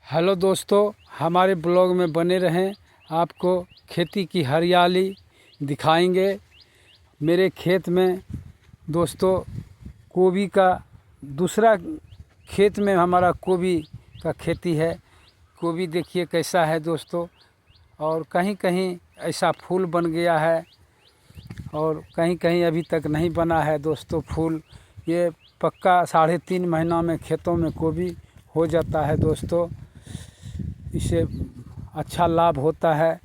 Hello दोस्तों, हमारे blog में बने रहें। आपको खेती की हरियाली दिखाएंगे। मेरे खेत में दोस्तों गोभी का दूसरा खेत में हमारा गोभी का खेती है। गोभी देखिए कैसा है दोस्तों, और कहीं कहीं ऐसा फूल बन गया है और कहीं कहीं अभी तक नहीं बना है दोस्तों फूल। ये पक्का 3.5 महीना में खेतों में गोभी हो जाता है दोस्तों। इससे अच्छा लाभ होता है।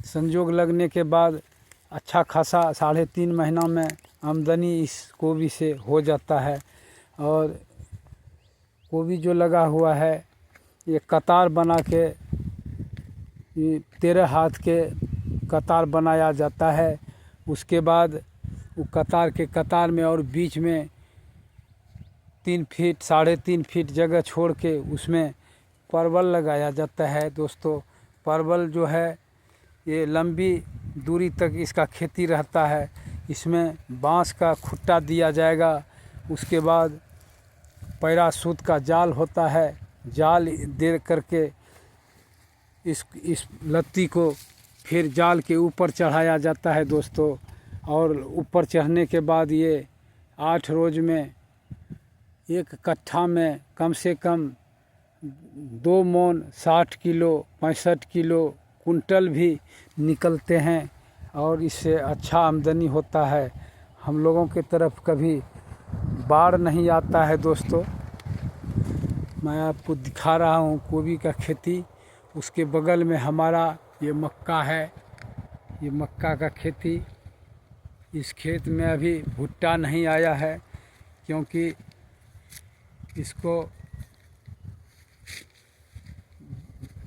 संजोग लगने के बाद अच्छा खासा 3.5 महीना में आमदनी इस गोभी से हो जाता है। और गोभी जो लगा हुआ है ये कतार बना के 13 हाथ के कतार बनाया जाता है। उसके बाद वो कतार में और बीच में 3 फीट 3.5 फीट जगह छोड़ के उसमें परवल लगाया जाता है दोस्तों। परवल जो है ये लंबी दूरी तक इसका खेती रहता है। इसमें बांस का खुट्टा दिया जाएगा। उसके बाद पैरासूट का जाल होता है। जाल दे करके इस लत्ती को फिर जाल के ऊपर चढ़ाया जाता है दोस्तों। और ऊपर चढ़ने के बाद ये 8 रोज में एक कट्ठा में कम से कम 2 मन 60 किलो 65 किलो कुंटल भी निकलते हैं और इससे अच्छा आमदनी होता है। हम लोगों के तरफ कभी बाढ़ नहीं आता है दोस्तों। मैं आपको दिखा रहा हूँ गोभी का खेती। उसके बगल में हमारा ये मक्का है, ये मक्का का खेती। इस खेत में अभी भुट्टा नहीं आया है क्योंकि इसको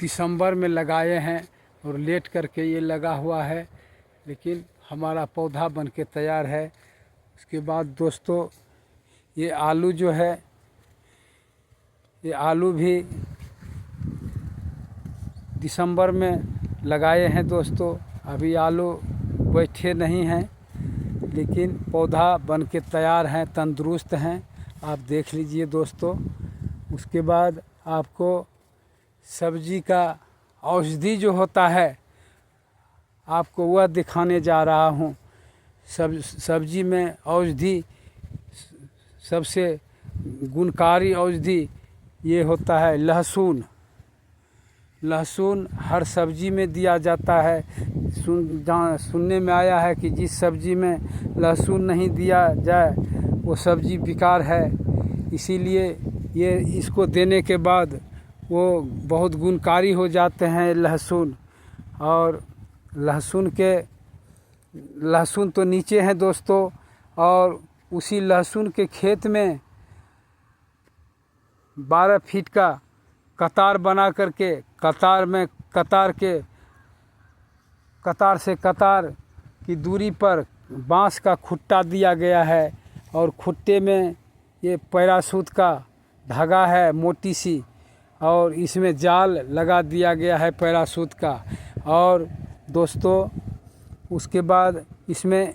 दिसंबर में लगाए हैं और लेट करके ये लगा हुआ है, लेकिन हमारा पौधा बन के तैयार है। उसके बाद दोस्तों ये आलू जो है, ये आलू भी दिसंबर में लगाए हैं दोस्तों। अभी आलू बैठे नहीं हैं लेकिन पौधा बन के तैयार हैं, तंदुरुस्त हैं। आप देख लीजिए दोस्तों। उसके बाद आपको सब्जी का औषधि जो होता है आपको वह दिखाने जा रहा हूँ। सब्जी में औषधि सबसे गुणकारी औषधि ये होता है लहसुन। लहसुन हर सब्जी में दिया जाता है। सुनने में आया है कि जिस सब्जी में लहसुन नहीं दिया जाए वो सब्जी बेकार है। इसीलिए ये इसको देने के बाद वो बहुत गुणकारी हो जाते हैं लहसुन। और लहसुन तो नीचे है दोस्तों, और उसी लहसुन के खेत में 12 फीट का कतार बना करके कतार से कतार की दूरी पर बांस का खुट्टा दिया गया है। और खुट्टे में ये पैरासूट का धागा है मोटी सी, और इसमें जाल लगा दिया गया है पैरासूट का। और दोस्तों उसके बाद इसमें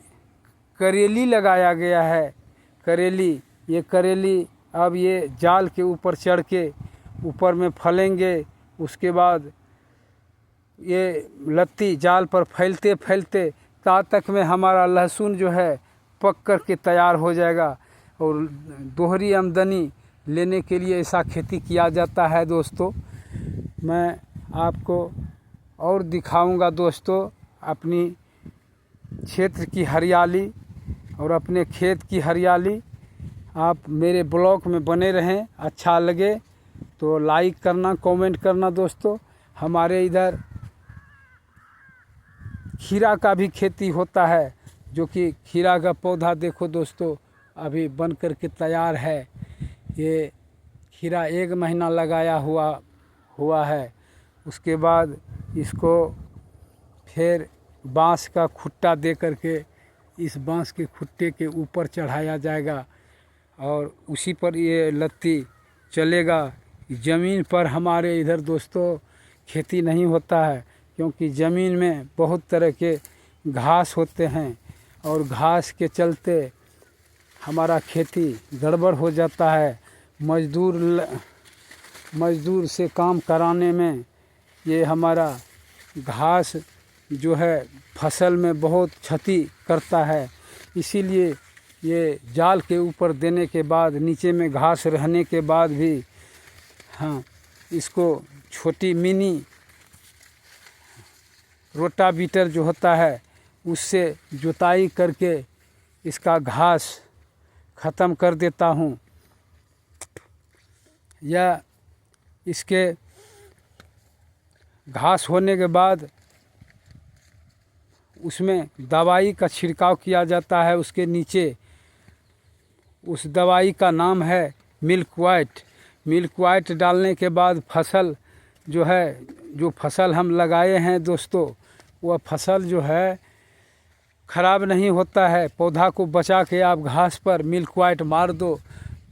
करेली लगाया गया है। करेली अब ये जाल के ऊपर चढ़ के ऊपर में फलेंगे। उसके बाद ये लत्ती जाल पर फैलते फैलते ता तक में हमारा लहसुन जो है पक कर के तैयार हो जाएगा। और दोहरी आमदनी लेने के लिए ऐसा खेती किया जाता है दोस्तों। मैं आपको और दिखाऊंगा दोस्तों अपनी क्षेत्र की हरियाली और अपने खेत की हरियाली। आप मेरे ब्लॉग में बने रहें। अच्छा लगे तो लाइक करना, कमेंट करना दोस्तों। हमारे इधर खीरा का भी खेती होता है, जो कि खीरा का पौधा देखो दोस्तों अभी बन कर के तैयार है। ये खीरा 1 महीना लगाया हुआ है। उसके बाद इसको फिर बांस का खुट्टा दे करके इस बांस के खुट्टे के ऊपर चढ़ाया जाएगा और उसी पर ये लत्ती चलेगा। ज़मीन पर हमारे इधर दोस्तों खेती नहीं होता है क्योंकि ज़मीन में बहुत तरह के घास होते हैं और घास के चलते हमारा खेती गड़बड़ हो जाता है। मज़दूर से काम कराने में ये हमारा घास जो है फसल में बहुत क्षति करता है। इसीलिए ये जाल के ऊपर देने के बाद नीचे में घास रहने के बाद भी हाँ इसको छोटी मिनी रोटावीटर जो होता है उससे जुताई करके इसका घास ख़त्म कर देता हूँ। या इसके घास होने के बाद उसमें दवाई का छिड़काव किया जाता है। उसके नीचे उस दवाई का नाम है मिल्क वाइट। मिल्क वाइट डालने के बाद फसल जो है, जो फसल हम लगाए हैं दोस्तों, वह फसल जो है ख़राब नहीं होता है। पौधा को बचा के आप घास पर मिल्क वाइट मार दो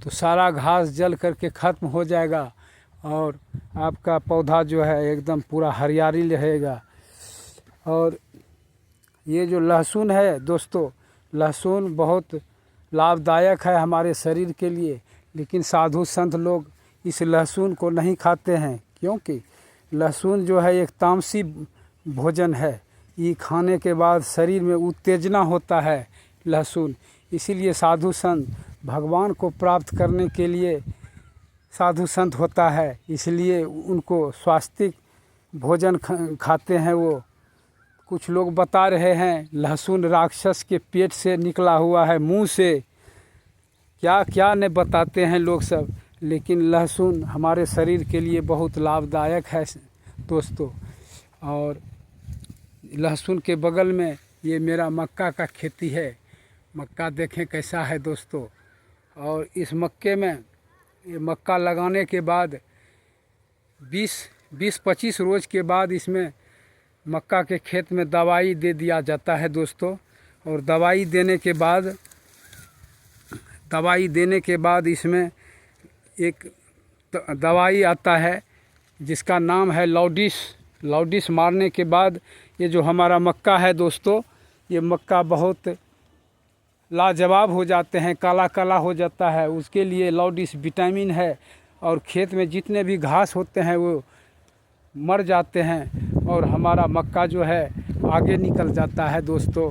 तो सारा घास जल करके ख़त्म हो जाएगा और आपका पौधा जो है एकदम पूरा हरियाली रहेगा। और ये जो लहसुन है दोस्तों, लहसुन बहुत लाभदायक है हमारे शरीर के लिए, लेकिन साधु संत लोग इस लहसुन को नहीं खाते हैं, क्योंकि लहसुन जो है एक तामसी भोजन है। ये खाने के बाद शरीर में उत्तेजना होता है लहसुन। इसीलिए साधु संत भगवान को प्राप्त करने के लिए साधु संत होता है, इसलिए उनको स्वास्थ्य भोजन खाते हैं वो। कुछ लोग बता रहे हैं लहसुन राक्षस के पेट से निकला हुआ है, मुंह से क्या क्या ने बताते हैं लोग सब, लेकिन लहसुन हमारे शरीर के लिए बहुत लाभदायक है दोस्तों। और लहसुन के बगल में ये मेरा मक्का का खेती है। मक्का देखें कैसा है दोस्तों। और इस मक्के में ये मक्का लगाने के बाद 20-25 रोज़ के बाद इसमें मक्का के खेत में दवाई दे दिया जाता है दोस्तों। और दवाई देने के बाद इसमें एक दवाई आता है जिसका नाम है लॉडिस। लॉडिस मारने के बाद ये जो हमारा मक्का है दोस्तों, ये मक्का बहुत लाजवाब हो जाते हैं, काला काला हो जाता है। उसके लिए लॉडिस विटामिन है और खेत में जितने भी घास होते हैं वो मर जाते हैं और हमारा मक्का जो है आगे निकल जाता है दोस्तों।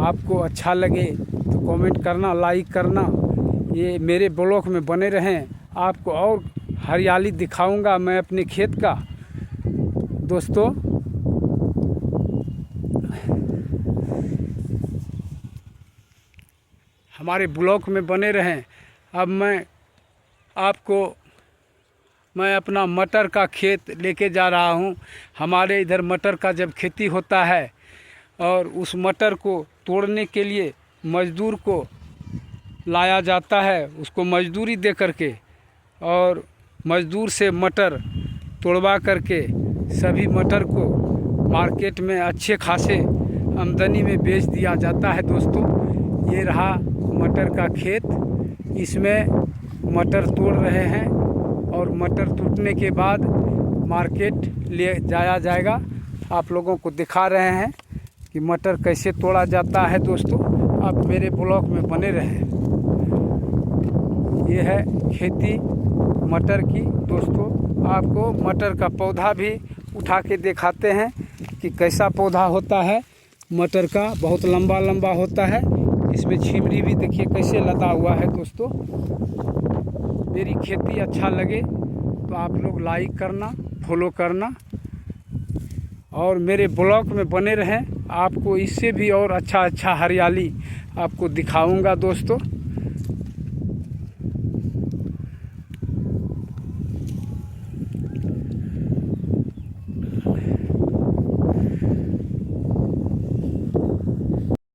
आपको अच्छा लगे तो कमेंट करना, लाइक करना। ये मेरे ब्लॉग में बने रहें, आपको और हरियाली दिखाऊंगा मैं अपने खेत का दोस्तों। हमारे ब्लॉग में बने रहें। अब मैं अपना मटर का खेत लेके जा रहा हूँ। हमारे इधर मटर का जब खेती होता है और उस मटर को तोड़ने के लिए मज़दूर को लाया जाता है, उसको मजदूरी दे करके और मज़दूर से मटर तोड़वा करके सभी मटर को मार्केट में अच्छे खासे आमदनी में बेच दिया जाता है दोस्तों। ये रहा मटर का खेत, इसमें मटर तोड़ रहे हैं और मटर टूटने के बाद मार्केट ले जाया जाएगा। आप लोगों को दिखा रहे हैं कि मटर कैसे तोड़ा जाता है दोस्तों। आप मेरे ब्लॉग में बने रहें। ये है खेती मटर की दोस्तों। आपको मटर का पौधा भी उठा के दिखाते हैं कि कैसा पौधा होता है मटर का। बहुत लंबा लंबा होता है, इसमें छिमरी भी देखिए कैसे लदा हुआ है दोस्तों। मेरी खेती अच्छा लगे तो आप लोग लाइक करना, फॉलो करना और मेरे ब्लॉग में बने रहें। आपको इससे भी और अच्छा हरियाली आपको दिखाऊंगा दोस्तों।